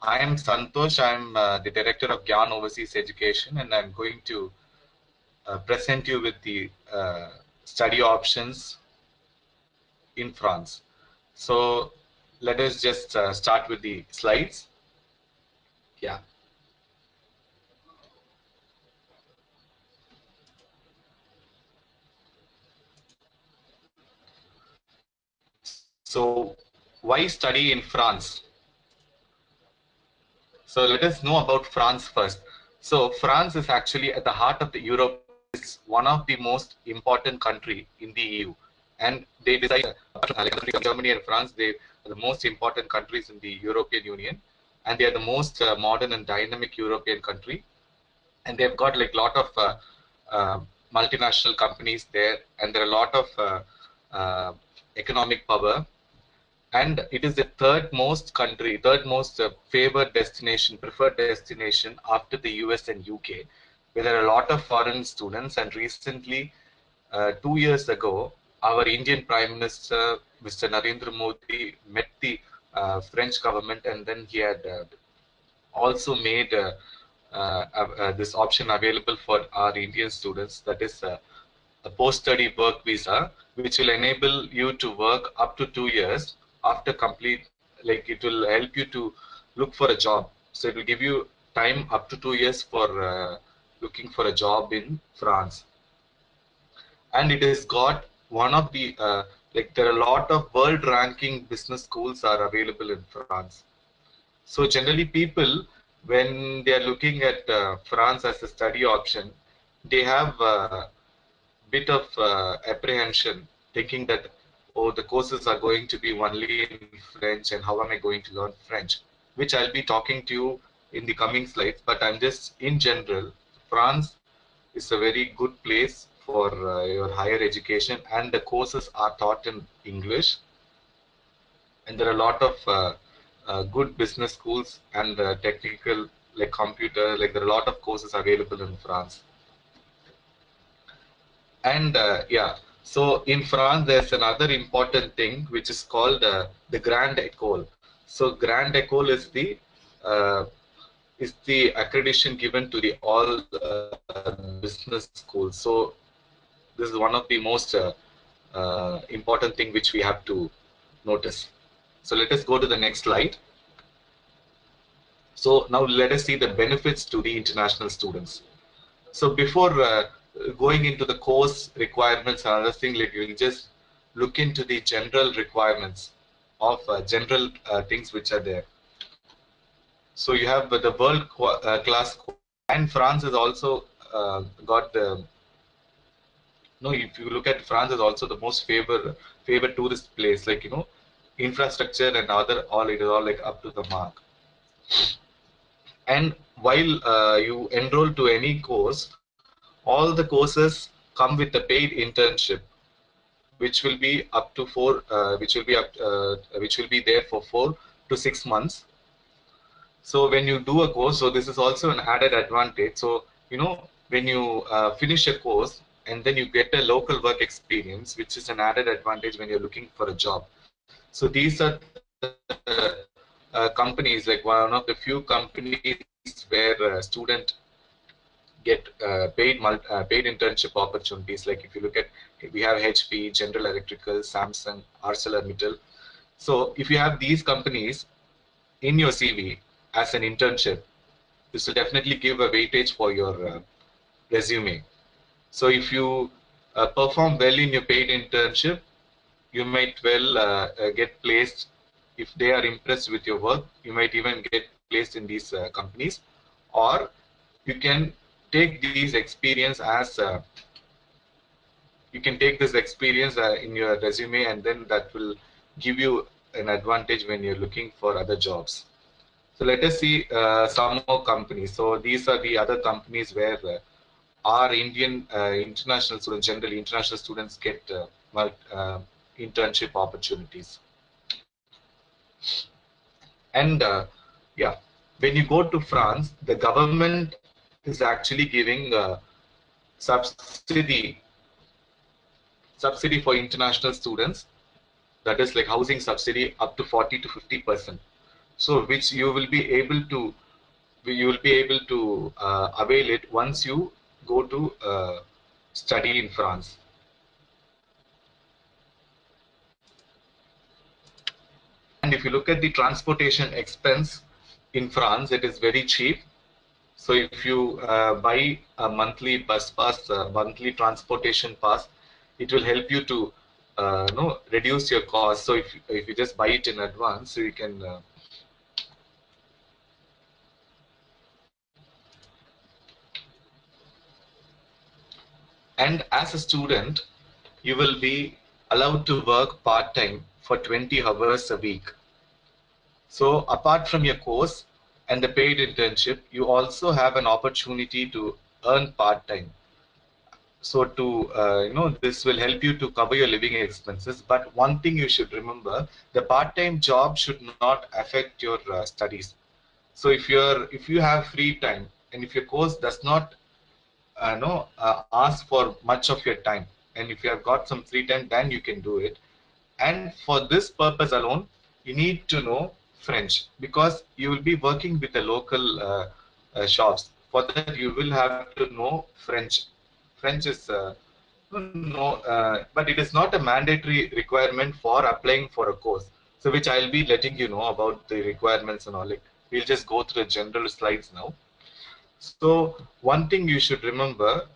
I am Santosh. I'm the Director of Gyan Overseas Education, and I'm going to present you with the study options in France. So let us just start with the slides. Yeah. So why study in France? So let us know about France first. So France is actually at the heart of the Europe. It's one of the most important country in the EU, and they decide like Germany and France. They are the most important countries in the European Union, and they are the most modern and dynamic European country. And they've got like a lot of uh, multinational companies there, and there are a lot of economic power, and it is the third most favored destination, preferred destination after the US and UK, where there are a lot of foreign students. And recently, 2 years ago, our Indian Prime Minister, Mr. Narendra Modi, met the French government, and then he had also made this option available for our Indian students. That is a post-study work visa, which will enable you to work up to 2 years after complete. Like it will help you to look for a job. So it will give you time up to 2 years for looking for a job in France. And it has got one of the like there are a lot of world ranking business schools are available in France. So generally people, when they are looking at France as a study option, they have bit of apprehension, thinking that, oh, the courses are going to be only in French, and how am I going to learn French? Which I'll be talking to you in the coming slides. But I'm just in general, France is a very good place for your higher education, and the courses are taught in English, and there are a lot of good business schools and technical, like computer, like there are a lot of courses available in France. And yeah, so in France, there's another important thing which is called the Grand École. So Grand École uh, is the accreditation given to the all business schools. So this is one of the most important thing which we have to notice. So let us go to the next slide. So now let us see the benefits to the international students. So before going into the course requirements and other things, like we'll just look into the general requirements of general things which are there. So you have the world class, and France has also got the, no, if you look at France is also the most favored tourist place, like infrastructure and other, all it is all like up to the mark. And while you enroll to any course, all the courses come with a paid internship, which will be up to which will be there for 4 to 6 months. So when you do a course, so this is also an added advantage. So when you finish a course and then you get a local work experience, which is an added advantage when you're looking for a job. So these are the companies, like one of the few companies where a student get paid internship opportunities. Like if you look at, we have HP, General Electrical, Samsung, ArcelorMittal. So if you have these companies in your CV as an internship, this will definitely give a weightage for your resume. So if you perform well in your paid internship, you might well get placed. If they are impressed with your work, you might even get placed in these companies. Or you can take these experience as you can take this experience in your resume, and then that will give you an advantage when you're looking for other jobs. So let us see some more companies. So these are the other companies where our Indian international students, generally international students, get internship opportunities. And yeah, when you go to France, the government is actually giving subsidy subsidy for international students. That is like housing subsidy up to 40 to 50%. so which you will be able to avail it once you go to study in France. And if you look at the transportation expense in France, it is very cheap. So if you buy a monthly bus pass, monthly transportation pass, it will help you to reduce your cost. So if you just buy it in advance, so you can and as a student, you will be allowed to work part time for 20 hours a week. So apart from your course and the paid internship, you also have an opportunity to earn part time. So to this will help you to cover your living expenses. But one thing you should remember: the part-time job should not affect your studies. So if you have free time and if your course does not ask for much of your time, and if you have got some free time, then you can do it. And for this purpose alone, you need to know French, because you will be working with the local shops. For that, you will have to know French. French is no, but it is not a mandatory requirement for applying for a course. So, which I'll be letting you know about the requirements and all. Like, we'll just go through the general slides now. So one thing you should remember,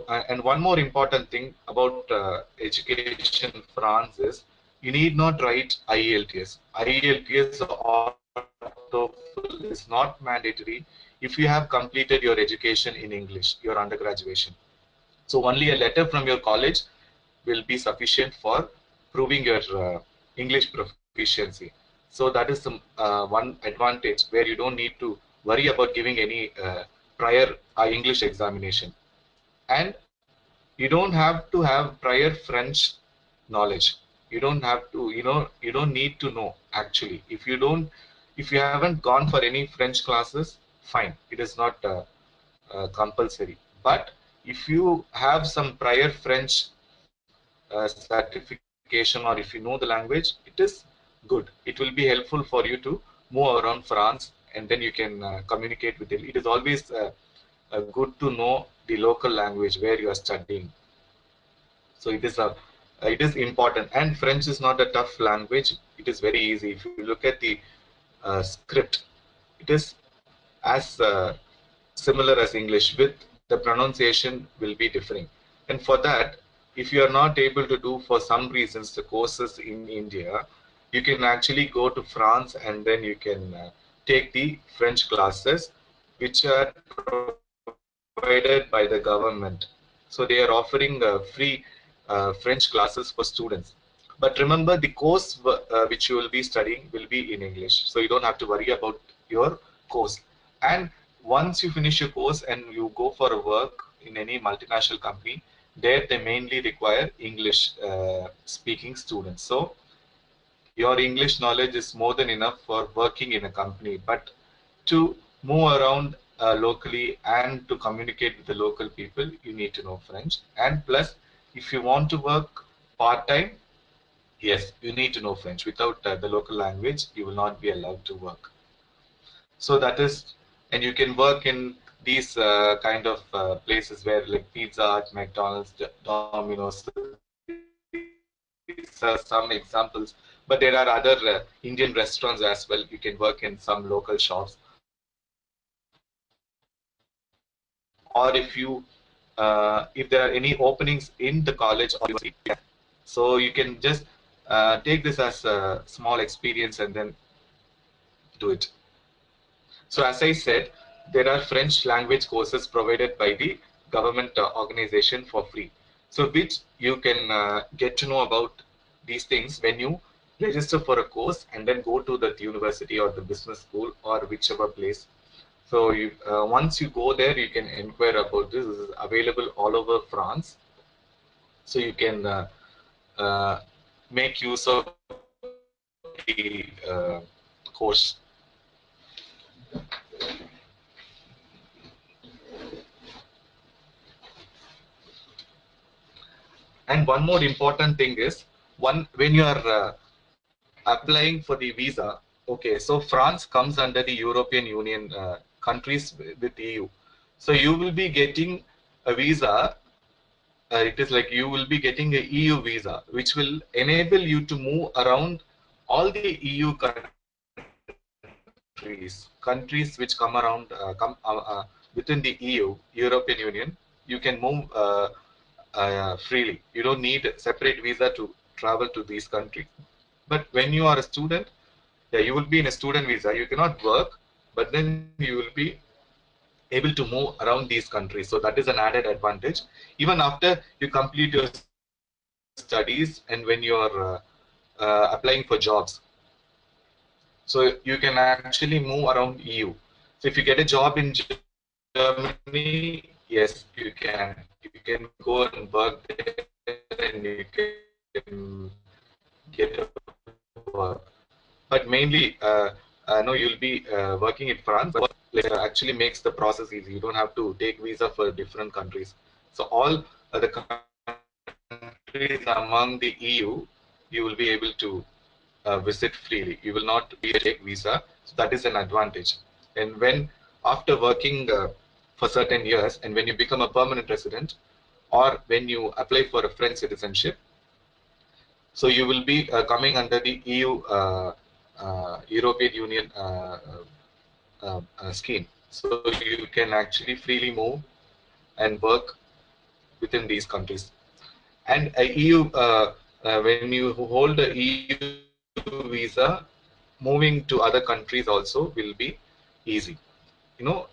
and one more important thing about education in France is you need not write IELTS. IELTS or TOEFL is not mandatory if you have completed your education in English, your undergraduation. So only a letter from your college will be sufficient for proving your English proficiency. So that is some one advantage where you don't need to worry about giving any prior English examination. And you don't have to have prior French knowledge. You don't have to, you don't need to know actually. If you haven't gone for any French classes, fine. It is not compulsory. But if you have some prior French certification, or if you know the language, it is good. It will be helpful for you to move around France, and then you can communicate with it. It is always good to know the local language where you are studying. So it is important. And French is not a tough language. It is very easy. If you look at the script, it is as similar as English, with the pronunciation will be differing. And for that, if you are not able to do for some reasons the courses in India, you can actually go to France, and then you can take the French classes, which are provided by the government. So they are offering free French classes for students. But remember, the course which you will be studying will be in English. So you don't have to worry about your course. And once you finish your course and you go for a work in any multinational company, there they mainly require English speaking students. So your English knowledge is more than enough for working in a company. But to move around locally and to communicate with the local people, you need to know French. And plus, if you want to work part time, yes, you need to know French. Without the local language, you will not be allowed to work. So that is, and you can work in these kind of places where like Pizza Hut, McDonald's, Domino's. These are some examples, but there are other Indian restaurants as well. You can work in some local shops, or if there are any openings in the college or university, so you can just take this as a small experience and then do it. So as I said, there are French language courses provided by the government organization for free. So which you can get to know about these things when you register for a course and then go to the university or the business school or whichever place. So once you go there, you can inquire about this. This is available all over France. So you can uh, make use of the course. And one more important thing is, when you are applying for the visa, Okay, so France comes under the European Union countries with EU. So you will be getting a visa. It is like you will be getting a EU visa, which will enable you to move around all the EU countries which come around, within the EU, European Union. You can move freely. You don't need a separate visa to travel to these countries. But when you are a student, yeah, you will be in a student visa. You cannot work, but then you will be able to move around these countries. So that is an added advantage. Even after you complete your studies and when you are applying for jobs, so you can actually move around EU. So if you get a job in Germany, yes, you can. You can go and work there and you can get a work. But mainly, no, you'll be working in France. But actually makes the process easy. You don't have to take visa for different countries. So all the countries among the EU, you will be able to visit freely. You will not be take visa. So that is an advantage. And when after working for certain years, and when you become a permanent resident, or when you apply for a French citizenship, so you will be coming under the EU European Union scheme. So you can actually freely move and work within these countries. And when you hold a EU visa, moving to other countries also will be easy. You know,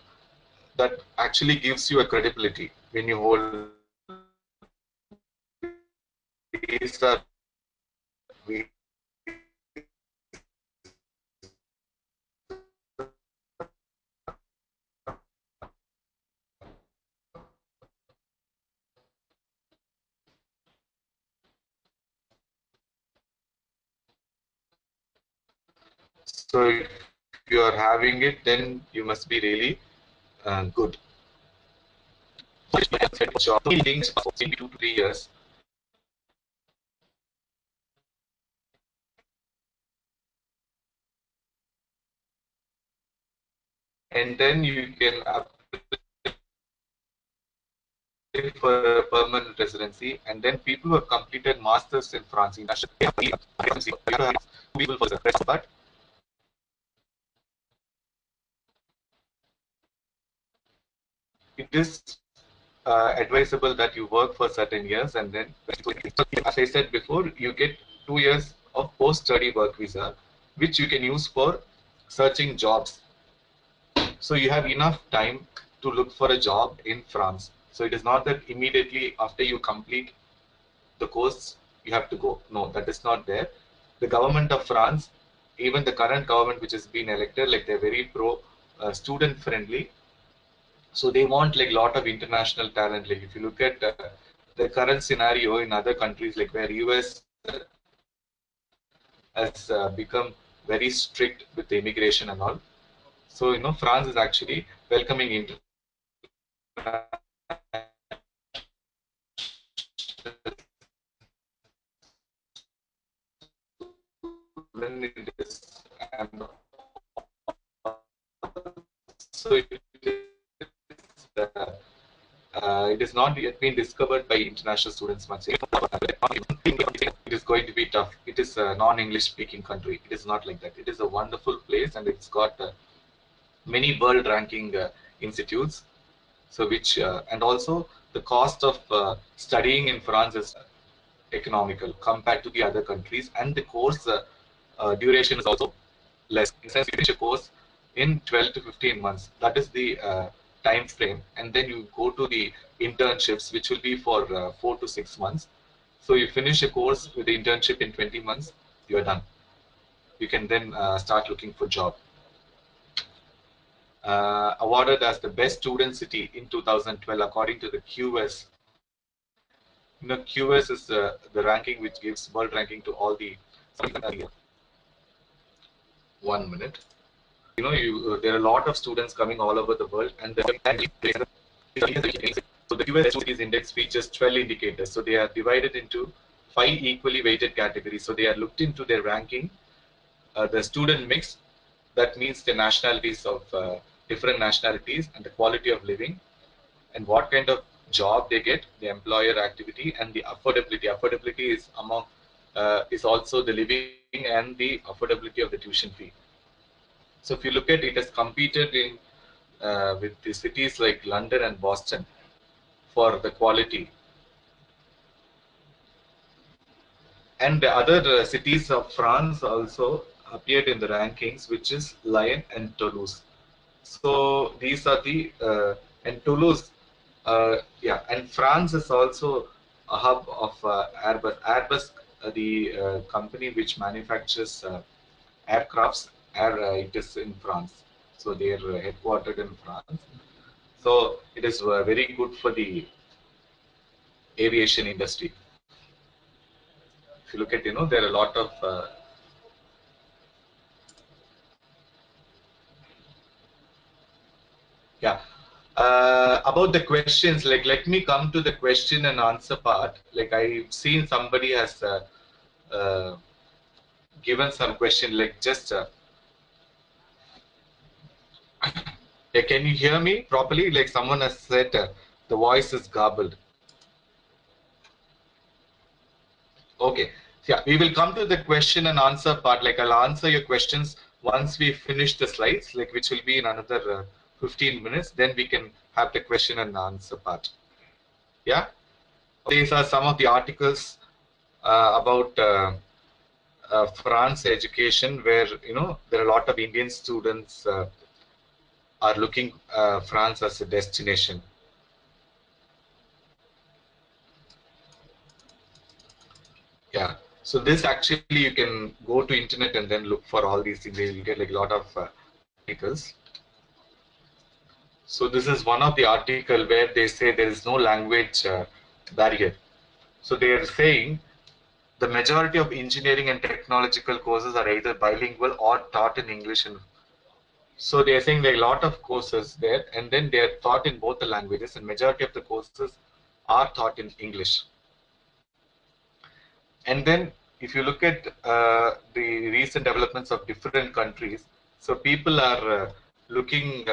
that actually gives you a credibility when you hold a visa So if you are having it, then you must be really good. Job things maybe 2 to 3 years, and then you can apply for a permanent residency. And then people who have completed masters in France, people for the but it is advisable that you work for certain years and then, as I said before, you get 2 years of post-study work visa, which you can use for searching jobs. So you have enough time to look for a job in France. So it is not that immediately after you complete the course you have to go. No, that is not there. The government of France, even the current government which has been elected, like they're very pro student friendly. So they want like a lot of international talent. Like if you look at the current scenario in other countries, like where US has become very strict with the immigration and all. So France is actually welcoming international, and so it is not yet been discovered by international students much. It is going to be tough. It is a non-English speaking country. It is not like that. It is a wonderful place, and it's got many world ranking institutes. So which and also the cost of studying in France is economical compared to the other countries, and the course duration is also less. In sense, you finish a course in 12 to 15 months. That is the time frame, and then you go to the internships, which will be for 4 to 6 months. So you finish a course with the internship in 20 months, you are done. You can then start looking for job. Awarded as the best student city in 2012 according to the QS. QS is the ranking which gives world ranking to all the. 1 minute. You there are a lot of students coming all over the world, and so the US Studies Index features 12 indicators. So they are divided into 5 equally weighted categories. So they are looked into their ranking the student mix, that means the nationalities of different nationalities and the quality of living and what kind of job they get, the employer activity and the affordability. Affordability is among is also the living and the affordability of the tuition fee. So if you look at it, has competed in with the cities like London and Boston for the quality, and the other cities of France also appeared in the rankings, which is Lyon and Toulouse. So these are the and Toulouse, yeah, and France is also a hub of Airbus. Airbus, the company which manufactures aircrafts, it is in France. So they are headquartered in France. So it is very good for the aviation industry. If you look at, there are a lot of yeah. About the questions, like let me come to the question and answer part. Like I've seen somebody has uh, given some question, like just can you hear me properly? Like someone has said the voice is garbled. Okay. Yeah, we will come to the question and answer part. Like I'll answer your questions once we finish the slides, like which will be in another 15 minutes. Then we can have the question and answer part. Yeah. These are some of the articles about France education, where there are a lot of Indian students are looking France as a destination. Yeah. So this actually you can go to internet and then look for all these things. You get like a lot of articles. So this is one of the article where they say there is no language barrier. So they are saying the majority of engineering and technological courses are either bilingual or taught in English. And so they are saying there are a lot of courses there, and then they are taught in both the languages, and majority of the courses are taught in English. And then if you look at the recent developments of different countries, so people are looking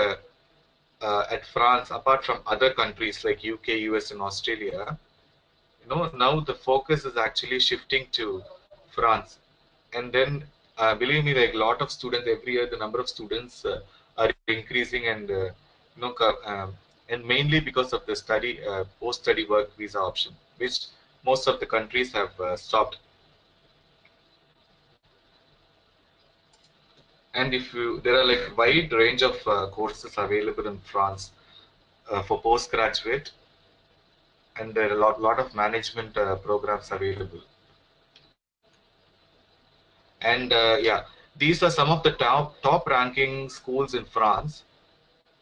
at France apart from other countries like UK, US, and Australia. Now the focus is actually shifting to France. And then believe me, like a lot of students every year, the number of students are increasing, and you know, and mainly because of the post-study work visa option, which most of the countries have stopped. And if you, there are like wide range of courses available in France for postgraduate, and there are a lot of management programs available. And yeah, these are some of the top ranking schools in France.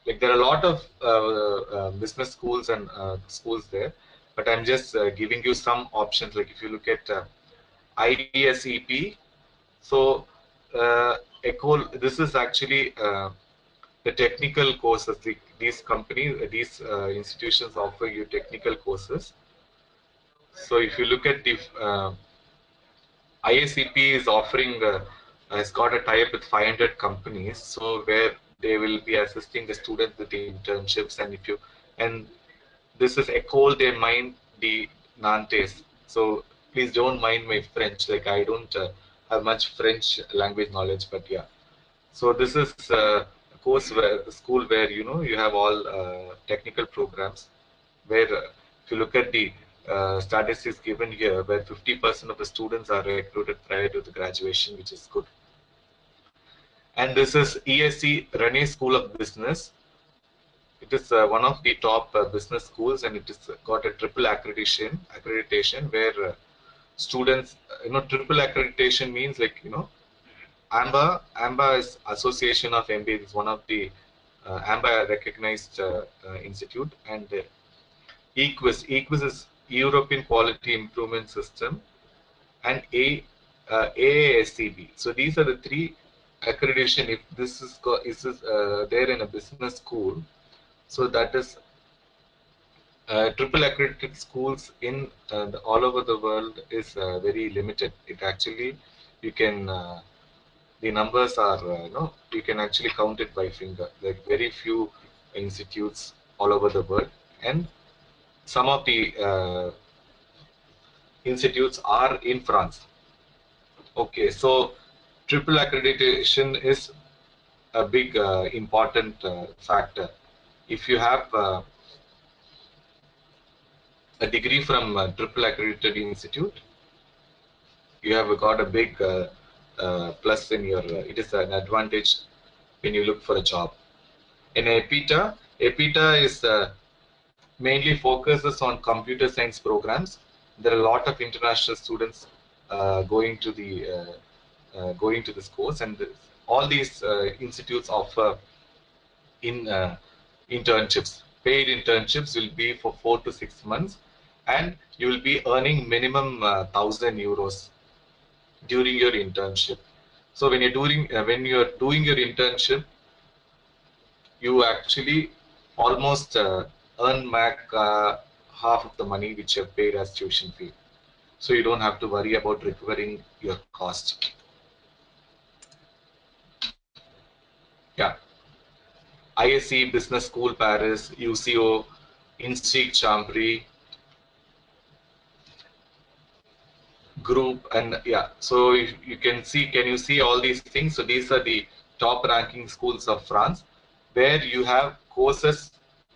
Like there are a lot of business schools and schools there, but I'm just giving you some options. Like if you look at IDSEP, so Ecole, this is actually the technical courses. These companies, these institutions offer you technical courses. So if you look at the IACP is offering, has got a tie-up with 500 companies, so where they will be assisting the students with the internships. And if you, and this is École des Mines de Nantes. So please don't mind my French. Like I don't have much French language knowledge, but yeah. So this is a course where a school where you have all technical programs, where if you look at the statistics given here, where 50% of the students are recruited prior to the graduation, which is good. And this is ESC Rene School of Business. It is one of the top business schools, and it is got a triple accreditation where students, triple accreditation means like, AMBA is Association of MBA. Is one of the AMBA recognized institute, and EQUIS is European Quality Improvement System, and AASCB. So these are the three accreditation. If this is there in a business school, so that is triple accredited schools in all over the world is very limited. It actually, you can the numbers are, you can actually count it by finger. Like very few institutes all over the world, and some of the institutes are in France. Okay, so triple accreditation is a big important factor. If you have a degree from a triple accredited institute, you have got a big plus in your. It is an advantage when you look for a job. In EPITA is mainly focuses on computer science programs. There are a lot of international students going to this course, and all these institutes offer in internships. Paid internships will be for 4 to 6 months, and you will be earning minimum 1,000 euros during your internship. So when you're doing your internship, you actually almost earn back half of the money which you have paid as tuition fee. So you don't have to worry about recovering your cost. Yeah, ISE Business School Paris, UCO, Institut Chambry, group, and yeah. So you can see, can you see all these things? So these are the top ranking schools of France, where you have courses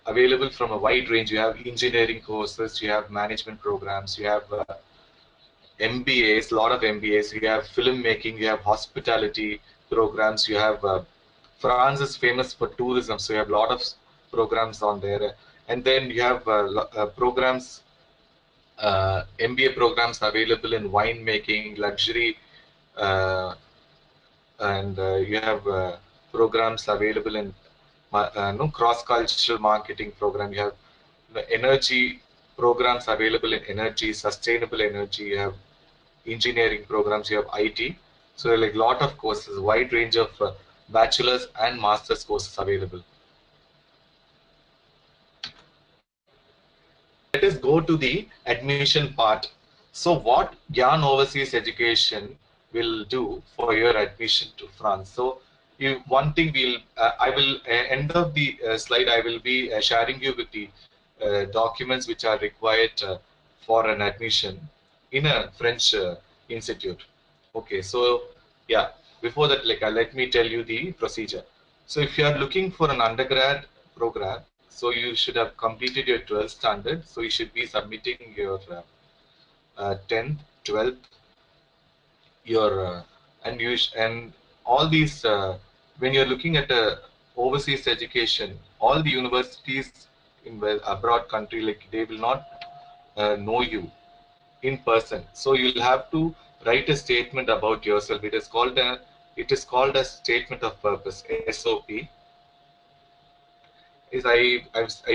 available from a wide range. You have engineering courses, you have management programs, you have MBAs, a lot of MBAs, you have filmmaking, you have hospitality programs, you have France is famous for tourism, so you have a lot of programs on there. And then you have programs, MBA programs available in winemaking, luxury, uh, and you have programs available in no cross-cultural marketing program. You have the energy programs available in energy, sustainable energy. You have engineering programs. You have IT. So there are like a lot of courses, wide range of bachelor's and master's courses available. Let us go to the admission part. So what Gyan Overseas Education will do for your admission to France? So one thing I will end of the slide, I will be sharing you with the documents which are required for an admission in a French institute. Okay, so yeah, before that, like let me tell you the procedure. So if you are looking for an undergrad program, so you should have completed your 12th standard. So you should be submitting your 10th, 12th, your and all these. When you're looking at overseas education, all the universities in abroad country, like they will not know you in person. So you'll have to write a statement about yourself. It is called a statement of purpose, SOP. Is I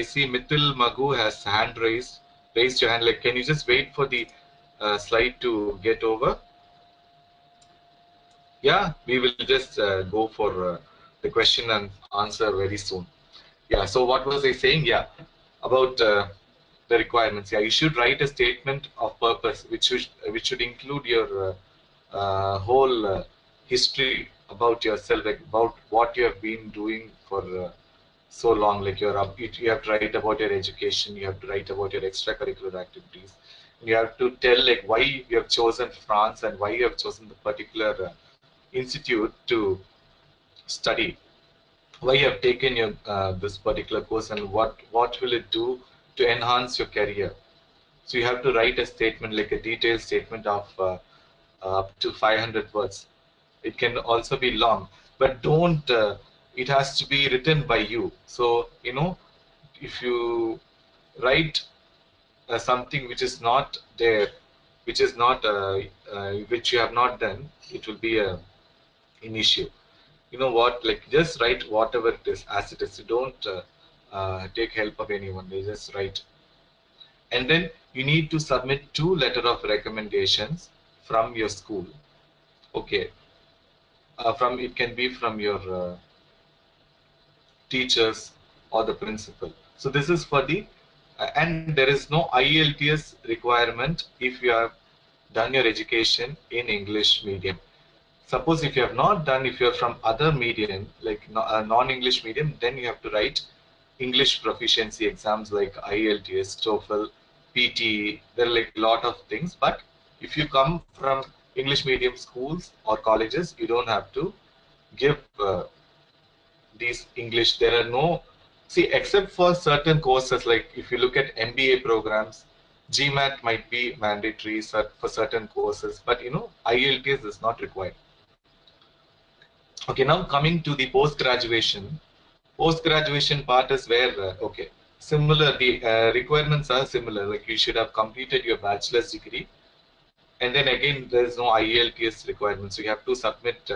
see Mithil Magoo has hand raised. Raised your hand. Like, can you just wait for the slide to get over? Yeah, we will just go for the question and answer very soon. Yeah. So what was I saying? Yeah, about the requirements. Yeah, you should write a statement of purpose, which should include your whole history about yourself, like about what you have been doing for so long. Like you have to write about your education, you have to write about your extracurricular activities, you have to tell like why you have chosen France and why you have chosen the particular institute to study, why you have taken your this particular course, and what will it do to enhance your career. So you have to write a statement, like a detailed statement of up to 500 words. It can also be long, but don't. It has to be written by you. So if you write something which is not there, which is not which you have not done, it will be an issue. You know what? Like just write whatever it is as it is. You don't take help of anyone. They just write, and then you need to submit two letter of recommendations from your school. Okay, from it can be from your teachers or the principal. So this is for the and there is no IELTS requirement if you have done your education in English medium. Suppose if you have not done, if you're from other medium, like non-English medium, then you have to write English proficiency exams like IELTS, TOEFL, PTE. There are like a lot of things. But if you come from English medium schools or colleges, you don't have to give these English. There are no, see, except for certain courses, like if you look at MBA programs, GMAT might be mandatory for certain courses, but IELTS is not required. Okay, now coming to the post-graduation. Post-graduation part is where, okay, similar, the requirements are similar. Like you should have completed your bachelor's degree. And then again, there's no IELTS requirements. So you have to submit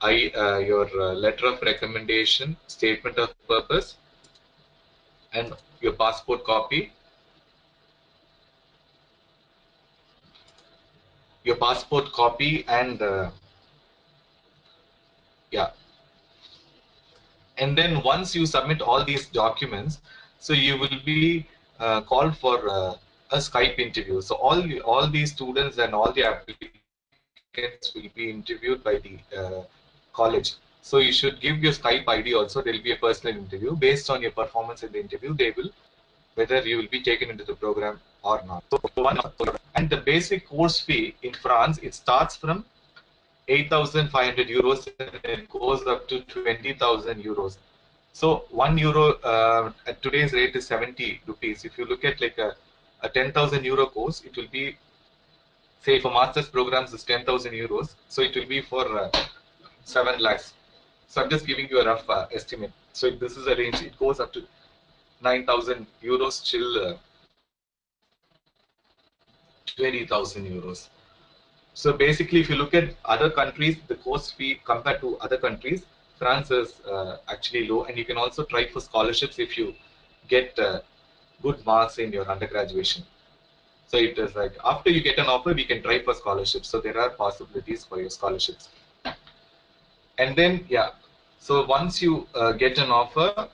your letter of recommendation, statement of purpose, and your passport copy, and yeah. And then once you submit all these documents, so you will be called for a Skype interview. So all these students and all the applicants will be interviewed by the college. So you should give your Skype ID also. There will be a personal interview. Based on your performance in the interview, they will whether you will be taken into the program or not. So and the basic course fee in France, it starts from 8,500 euros and it goes up to 20,000 euros. So €1 at today's rate is 70 rupees. If you look at like a 10,000 euro course, it will be, say, for master's programs is 10,000 euros. So it will be for 7 lakhs. So I'm just giving you a rough estimate. So this is a range. It goes up to 9,000 euros till 20,000 euros. So basically, if you look at other countries, the course fee compared to other countries, France is actually low, and you can also try for scholarships if you get good marks in your undergraduation. So it is like after you get an offer, we can try for scholarships. So there are possibilities for your scholarships. And then, yeah, so once you get an offer,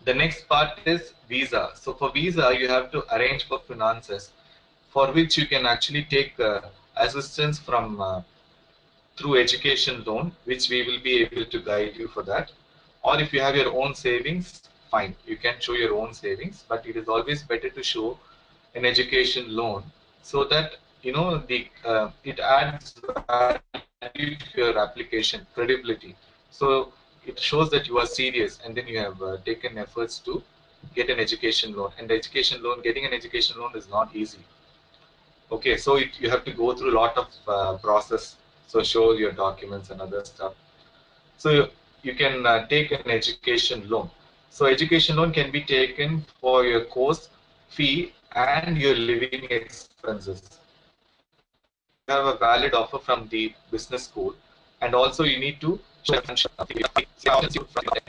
the next part is visa. So for visa, you have to arrange for finances, for which you can actually take assistance from through education loan, which we will be able to guide you for that. Or if you have your own savings, fine, you can show your own savings, but it is always better to show an education loan so that the it adds value to your application credibility. So it shows that you are serious, and then you have taken efforts to get an education loan. And the education loan, getting an education loan is not easy. Okay, so you have to go through a lot of process. So show your documents and other stuff. So you can take an education loan. So education loan can be taken for your course fee and your living expenses. You have a valid offer from the business school, and also you need to show you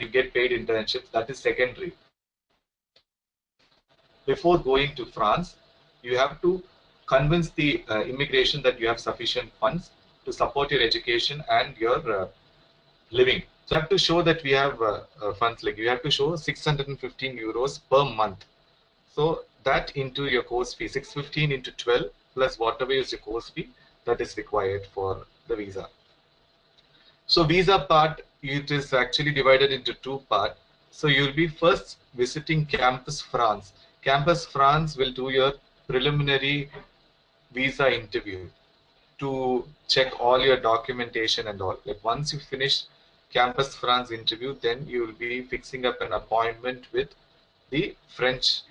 get paid internships. That is secondary. Before going to France, you have to convince the immigration that you have sufficient funds to support your education and your living. So you have to show that we have funds, like you have to show 615 euros per month. So that into your course fee, 615 into 12 plus whatever is your course fee that is required for the visa. So visa part, it is actually divided into two parts. So you'll be first visiting Campus France. Campus France will do your preliminary visa interview to check all your documentation and all. Like once you finish Campus France interview, then you will be fixing up an appointment with the French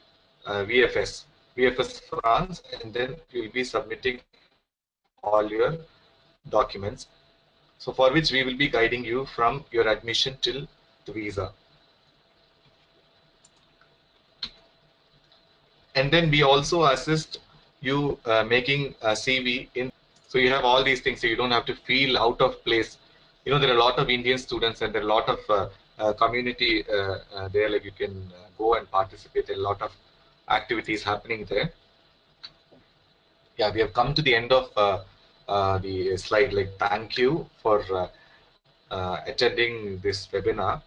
VFS France, and then you will be submitting all your documents. So for which we will be guiding you from your admission till the visa. And then we also assist you making a CV in. So you have all these things, so you don't have to feel out of place. There are a lot of Indian students, and there are a lot of community there. Like you can go and participate in a lot of activities happening there. Yeah, we have come to the end of the slide. Like, thank you for attending this webinar.